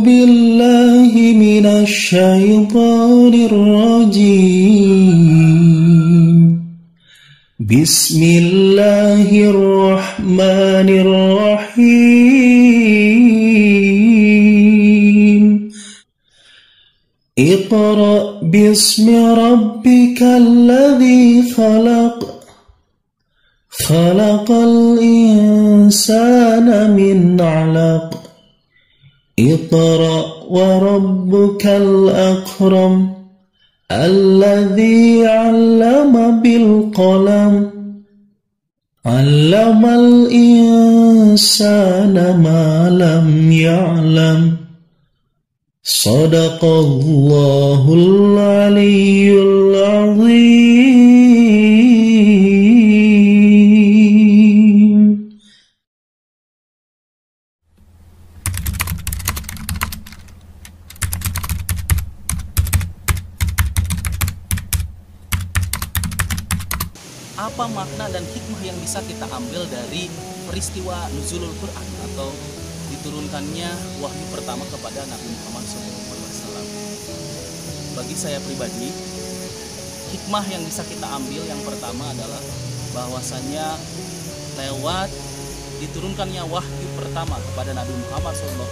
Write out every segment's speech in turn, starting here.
بالله من الشيطان الرجيم. بسم الله الرحمن الرحيم. اقرأ باسم ربك الذي خلق. خلق الإنسان من علق. اقرأ وربك الأكرم الذي علم بالقلم علم الإنسان ما لم يعلم. صدق الله العلي العظيم. Apa makna dan hikmah yang bisa kita ambil dari peristiwa nuzulul Quran atau diturunkannya wahyu pertama kepada Nabi Muhammad SAW? Bagi saya pribadi, hikmah yang bisa kita ambil yang pertama adalah bahwasanya lewat diturunkannya wahyu pertama kepada Nabi Muhammad SAW,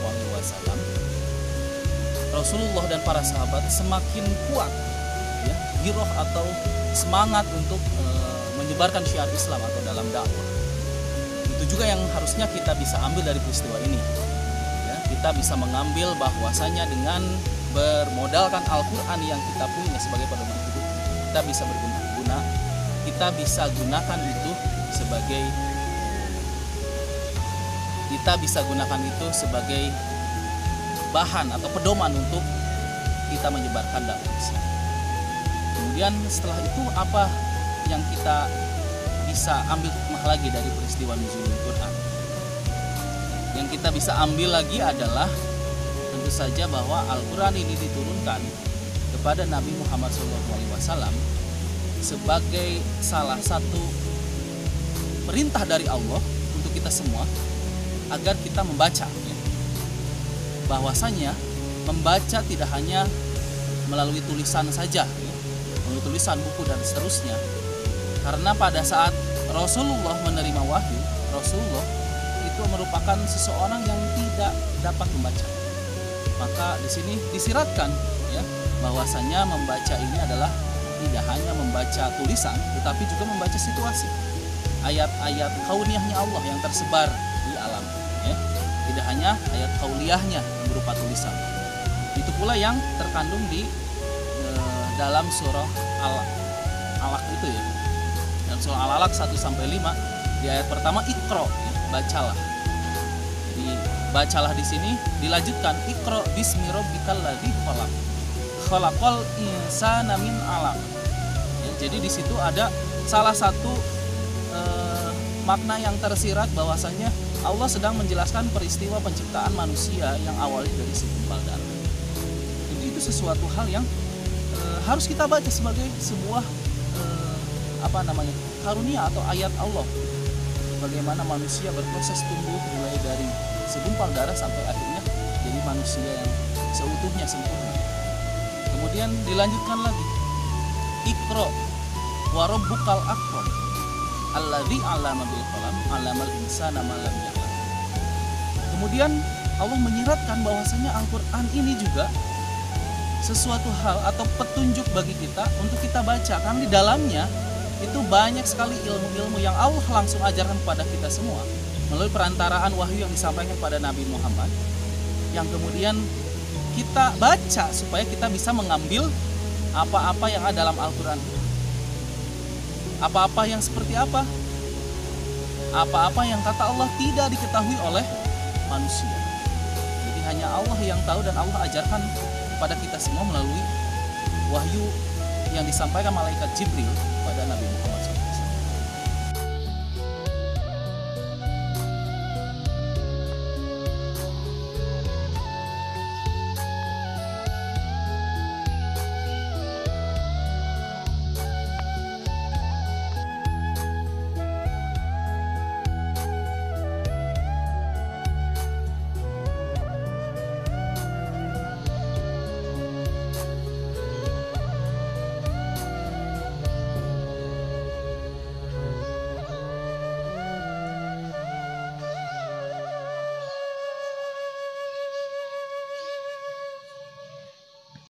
Rasulullah dan para sahabat semakin kuat ya, giroh atau semangat untuk menyebarkan syiar Islam atau dalam dakwah. Itu juga yang harusnya kita bisa ambil dari peristiwa ini ya, kita bisa mengambil bahwasanya dengan bermodalkan Al-Quran yang kita punya sebagai pedoman hidup, kita bisa berguna, kita bisa gunakan itu sebagai bahan atau pedoman untuk kita menyebarkan dakwah Islam. Kemudian setelah itu apa yang kita bisa ambil hikmah lagi dari peristiwa nuzulul Quran? Yang kita bisa ambil lagi adalah tentu saja bahwa Al-Quran ini diturunkan kepada Nabi Muhammad SAW sebagai salah satu perintah dari Allah untuk kita semua agar kita membaca ya. Bahwasanya membaca tidak hanya melalui tulisan saja ya, melalui tulisan buku dan seterusnya. Karena pada saat Rasulullah menerima wahyu, Rasulullah itu merupakan seseorang yang tidak dapat membaca. Maka di sini disiratkan ya bahwasanya membaca ini adalah tidak hanya membaca tulisan, tetapi juga membaca situasi. Ayat-ayat kauniyahnya Allah yang tersebar di alam ya. Tidak hanya ayat kauliyahnya yang berupa tulisan. Itu pula yang terkandung di dalam surah Al-Alaq itu ya. Dalam surah Al-Alaq 1-5 di ayat pertama Iqra ya, bacalah. Jadi bacalah di sini dilanjutkan Iqra bismi rabbikal ladzi khalaq. Khalaqal insana min 'alaq. Ya, jadi di situ ada salah satu makna yang tersirat bahwasanya Allah sedang menjelaskan peristiwa penciptaan manusia yang awalnya dari segumpal darah. Jadi itu sesuatu hal yang harus kita baca sebagai sebuah karunia atau ayat Allah. Bagaimana manusia berproses tumbuh mulai dari segumpal darah sampai akhirnya jadi manusia yang seutuhnya sempurna. Kemudian dilanjutkan lagi Iqra wa rabbukal akram alladzi 'allama bil qalam 'allamal insana ma lam ya'lam. Kemudian Allah menyiratkan bahwasanya Al-Qur'an ini juga sesuatu hal atau petunjuk bagi kita untuk kita baca, karena di dalamnya itu banyak sekali ilmu-ilmu yang Allah langsung ajarkan kepada kita semua melalui perantaraan wahyu yang disampaikan kepada Nabi Muhammad, yang kemudian kita baca supaya kita bisa mengambil apa-apa yang ada dalam Al-Quran. Apa-apa yang seperti apa? Apa-apa yang kata Allah tidak diketahui oleh manusia. Jadi hanya Allah yang tahu, dan Allah ajarkan kepada kita semua melalui wahyu yang disampaikan malaikat Jibril pada Nabi Muhammad SAW.